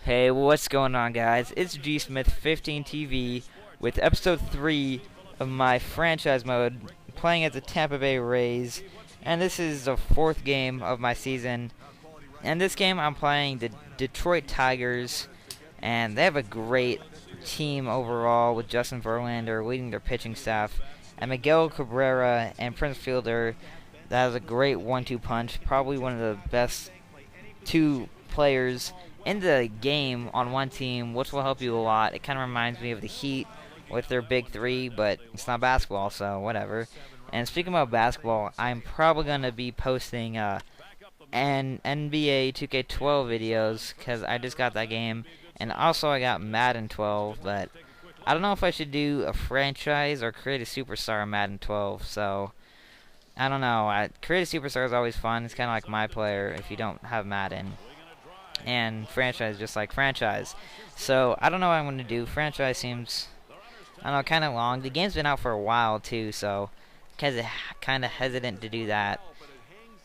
Hey, what's going on, guys? It's G Smith 15 TV with episode 3 of my franchise mode, playing as the Tampa Bay Rays, and this is the 4th game of my season. And this game I'm playing the Detroit Tigers, and they have a great team overall with Justin Verlander leading their pitching staff, and Miguel Cabrera and Prince Fielder. That is a great 1-2 punch, probably one of the best two players in the game on one team, which will help you a lot. It kind of reminds me of the Heat with their big three, but it's not basketball, so whatever. And speaking about basketball, I'm probably going to be posting an NBA 2K12 videos, because I just got that game, and also I got Madden 12, but I don't know if I should do a franchise or create a superstar in Madden 12, so I don't know. Create a superstar is always fun. It's kind of like My Player if you don't have Madden. And franchise just like franchise. So I don't know what I'm going to do. Franchise seems, I don't know, kind of long. The game's been out for a while too, so kind of hesitant to do that.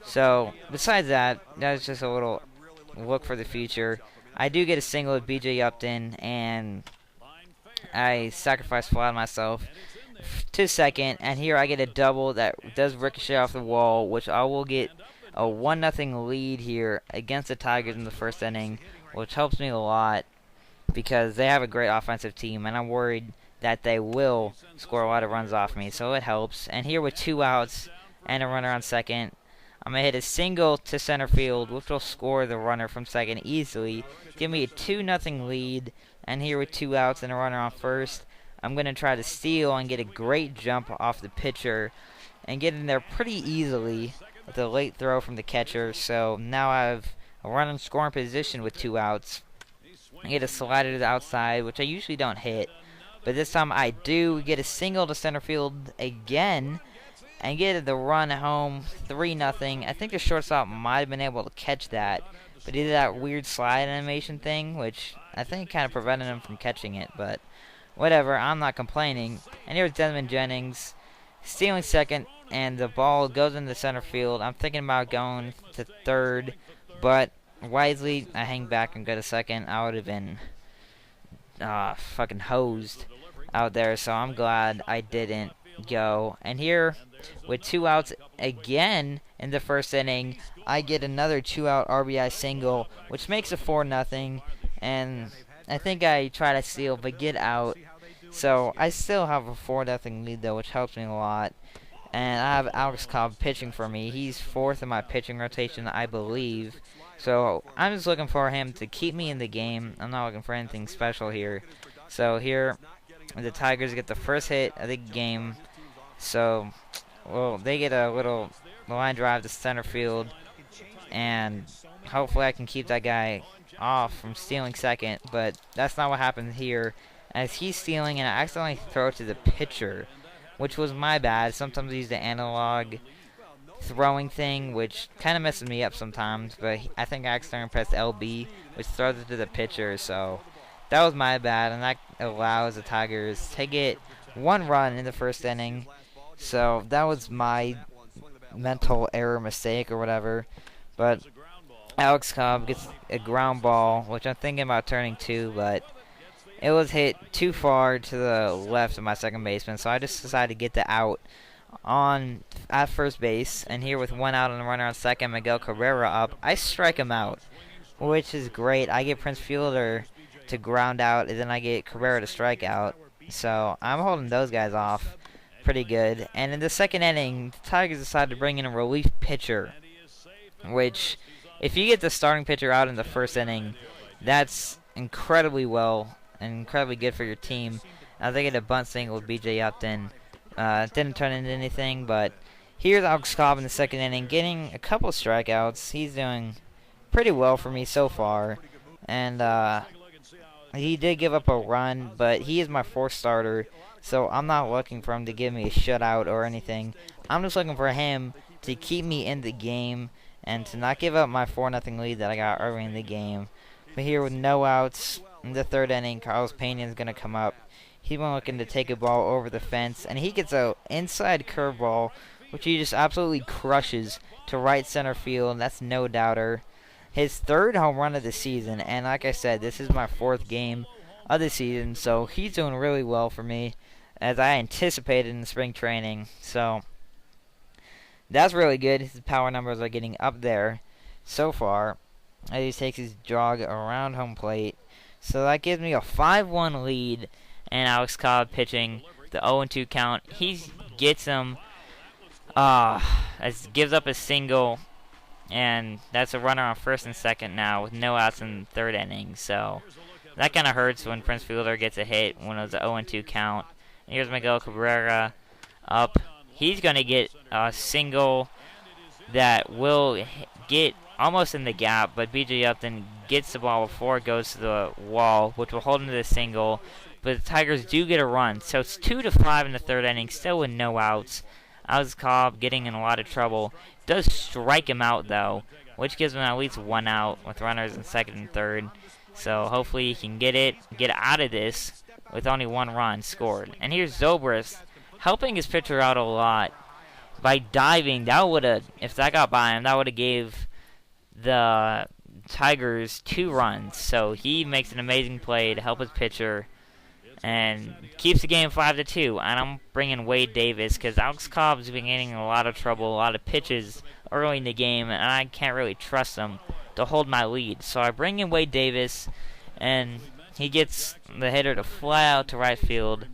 So besides that, that's just a little look for the future. I do get a single with BJ Upton, and I sacrifice fly myself to second, and here I get a double that does ricochet off the wall, which I will get a 1-0 lead here against the Tigers in the first inning, which helps me a lot because they have a great offensive team, and I'm worried that they will score a lot of runs off me, so it helps. And here with 2 outs and a runner on second, I'm going to hit a single to center field, which will score the runner from second easily, give me a 2-0 lead. And here with 2 outs and a runner on first, I'm going to try to steal and get a great jump off the pitcher and get in there pretty easily with a late throw from the catcher. So now I have a run in scoring position with 2 outs. I get a slider to the outside, which I usually don't hit, but this time I do. Get a single to center field again and get the run home 3-0. I think the shortstop might have been able to catch that, but he did that weird slide animation thing, which I think kind of prevented him from catching it, but whatever, I'm not complaining. And here's Desmond Jennings stealing second, and the ball goes into center field. I'm thinking about going to third, but wisely I hang back and go to second. I would have been fucking hosed out there, so I'm glad I didn't go. And here with 2 outs again in the first inning, I get another 2-out RBI single, which makes it 4-0, and I think I try to steal but get out. So I still have a 4-0 lead though, which helps me a lot. And I have Alex Cobb pitching for me. He's 4th in my pitching rotation, I believe. So I'm just looking for him to keep me in the game. I'm not looking for anything special here. So here, the Tigers get the first hit of the game. So, well, they get a little line drive to center field. And hopefully I can keep that guy off from stealing second. But that's not what happened here, as he's stealing and I accidentally throw it to the pitcher, which was my bad. Sometimes I use the analog throwing thing, which kind of messes me up sometimes, but I think I accidentally pressed LB, which throws it to the pitcher, so that was my bad, and that allows the Tigers to get 1 run in the first inning. So that was my mental error mistake or whatever. But Alex Cobb gets a ground ball, which I'm thinking about turning to, but it was hit too far to the left of my second baseman, so I just decided to get the out at first base. And here with 1 out and a runner on second, Miguel Cabrera up, I strike him out, which is great. I get Prince Fielder to ground out, and then I get Cabrera to strike out. So I'm holding those guys off pretty good. And in the second inning, the Tigers decided to bring in a relief pitcher, which, if you get the starting pitcher out in the first inning, that's incredibly good for your team. They get a bunt single with BJ Upton. Didn't turn into anything, but here's Alex Cobb in the second inning, getting a couple of strikeouts. He's doing pretty well for me so far, and he did give up a run, but he is my 4th starter, so I'm not looking for him to give me a shutout or anything. I'm just looking for him to keep me in the game and to not give up my 4-0 lead that I got early in the game. But here with no outs in the third inning, Carlos Pena is going to come up. He's been looking to take a ball over the fence, and he gets a inside curveball, which he just absolutely crushes to right center field. That's no doubter. his 3rd home run of the season, and like I said, this is my 4th game of the season, so he's doing really well for me, as I anticipated in the spring training. So that's really good. His power numbers are getting up there so far as he takes his jog around home plate. So that gives me a 5-1 lead, and Alex Cobb pitching the 0-2 count. He gets him, gives up a single, and that's a runner on 1st and 2nd now with no outs in the 3rd inning. So that kind of hurts when Prince Fielder gets a hit when it was a 0-2 count. And here's Miguel Cabrera up. He's going to get a single that will get almost in the gap, but B.J. Upton gets the ball before it goes to the wall, which will hold him to the single. But the Tigers do get a run, so it's 2-5 in the 3rd inning, still with no outs. Alex Cobb getting in a lot of trouble. Does strike him out, though, which gives him at least 1 out with runners in 2nd and 3rd. So hopefully he can get out of this with only 1 run scored. And here's Zobrist helping his pitcher out a lot by diving. That would have, if that got by him, that would have gave the Tigers 2 runs. So he makes an amazing play to help his pitcher and keeps the game 5-2. And I'm bringing Wade Davis because Alex Cobb's been getting in a lot of trouble, a lot of pitches early in the game, and I can't really trust him to hold my lead. So I bring in Wade Davis, and he gets the hitter to fly out to right field.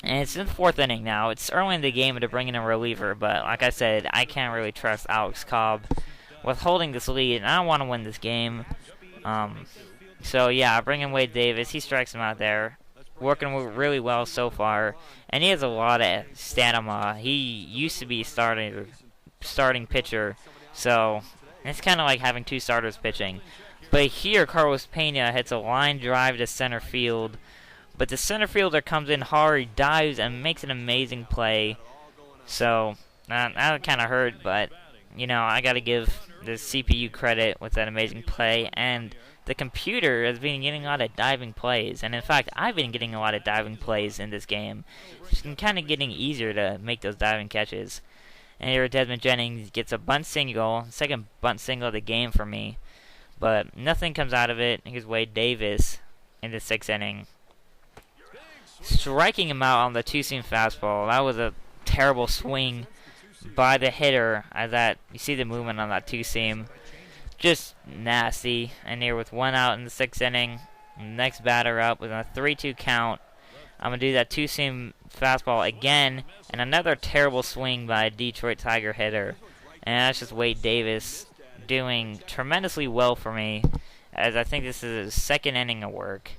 And it's in the 4th inning now. It's early in the game to bring in a reliever, but like I said, I can't really trust Alex Cobb with holding this lead, and I don't want to win this game. So yeah, I bring in Wade Davis. He strikes him out there, working really well so far, and he has a lot of stamina. He used to be starting pitcher, so it's kind of like having 2 starters pitching. But here, Carlos Pena hits a line drive to center field, but the center fielder comes in hard, dives, and makes an amazing play. So that kind of hurt, but you know, I got to give the CPU credit with that amazing play, and the computer has been getting a lot of diving plays, and in fact, I've been getting a lot of diving plays in this game. It's been kind of getting easier to make those diving catches. And here Desmond Jennings gets a bunt single, 2nd bunt single of the game for me, but nothing comes out of it. Here's Wade Davis in the 6th inning, striking him out on the 2-seam fastball. That was a terrible swing by the hitter. You see the movement on that 2-seam. Just nasty. And here with 1 out in the 6th inning, next batter up with a 3-2 count. I'm going to do that 2-seam fastball again, and another terrible swing by a Detroit Tiger hitter. And that's just Wade Davis doing tremendously well for me, as I think this is his 2nd inning of work.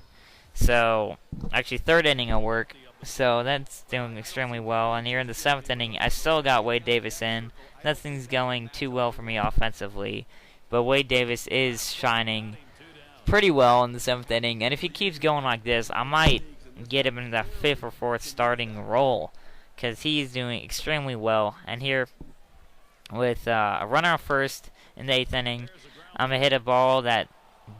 So, actually 3rd inning of work. So that's doing extremely well. And here in the 7th inning, I still got Wade Davis in. Nothing's going too well for me offensively, but Wade Davis is shining pretty well in the 7th inning. And if he keeps going like this, I might get him in the 5th or 4th starting role, because he's doing extremely well. And here with a runner on 1st in the 8th inning, I'm going to hit a ball that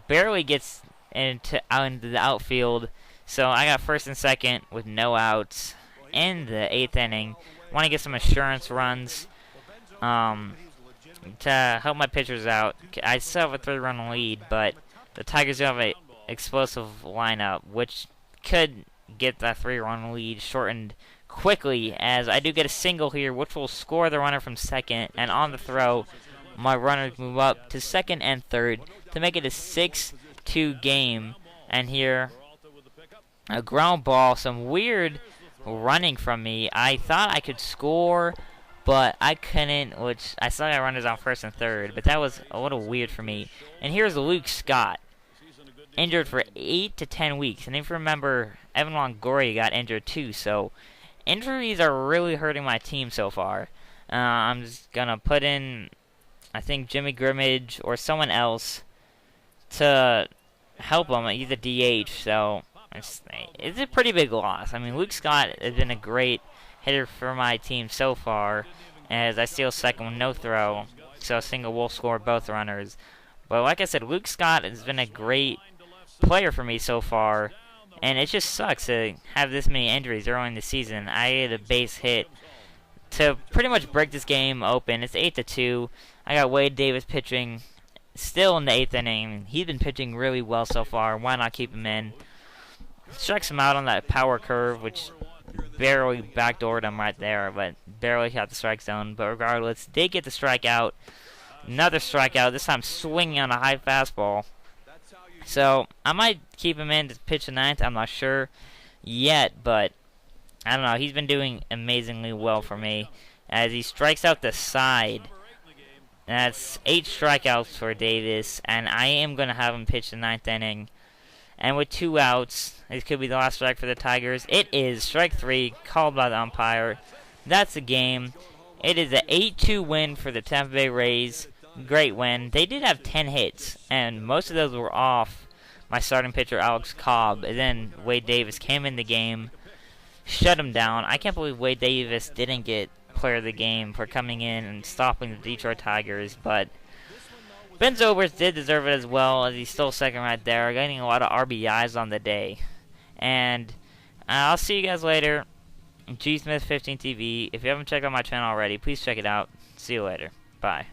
barely gets into the outfield. So I got 1st and 2nd with no outs in the 8th inning. Want to get some assurance runs to help my pitchers out. I still have a 3-run lead, but the Tigers do have an explosive lineup, which could get that 3-run lead shortened quickly, as I do get a single here, which will score the runner from 2nd, and on the throw, my runners move up to 2nd and 3rd to make it a 6-2 game. And here, a ground ball, some weird running from me. I thought I could score, but I couldn't, which I still got runners on 1st and 3rd, but that was a little weird for me. And here's Luke Scott, injured for 8 to 10 weeks. And if you remember, Evan Longoria got injured too, so injuries are really hurting my team so far. I'm just going to put in, I think, Jimmy Grimmage or someone else to help him. He's a DH, so it's a pretty big loss. I mean, Luke Scott has been a great hitter for my team so far, as I steal 2nd with no throw, so a single will score both runners. But like I said, Luke Scott has been a great player for me so far, and it just sucks to have this many injuries early in the season. I had a base hit to pretty much break this game open. It's 8-2. I got Wade Davis pitching still in the 8th inning. He's been pitching really well so far. Why not keep him in? Strikes him out on that power curve, which barely backdoored him right there, but barely got the strike zone. But regardless, they get the strikeout. Another strikeout, this time swinging on a high fastball. So, I might keep him in to pitch the 9th. I'm not sure yet, but I don't know. He's been doing amazingly well for me as he strikes out the side. That's 8 strikeouts for Davis, and I am going to have him pitch the 9th inning. And with 2 outs, this could be the last strike for the Tigers. It is strike 3, called by the umpire. That's the game. It is an 8-2 win for the Tampa Bay Rays. Great win. They did have 10 hits, and most of those were off my starting pitcher, Alex Cobb. And then Wade Davis came in the game, shut him down. I can't believe Wade Davis didn't get player of the game for coming in and stopping the Detroit Tigers, but Ben Zobrist did deserve it as well, as he stole second right there, getting a lot of RBIs on the day. And I'll see you guys later. G Smith 15 TV. If you haven't checked out my channel already, please check it out. See you later. Bye.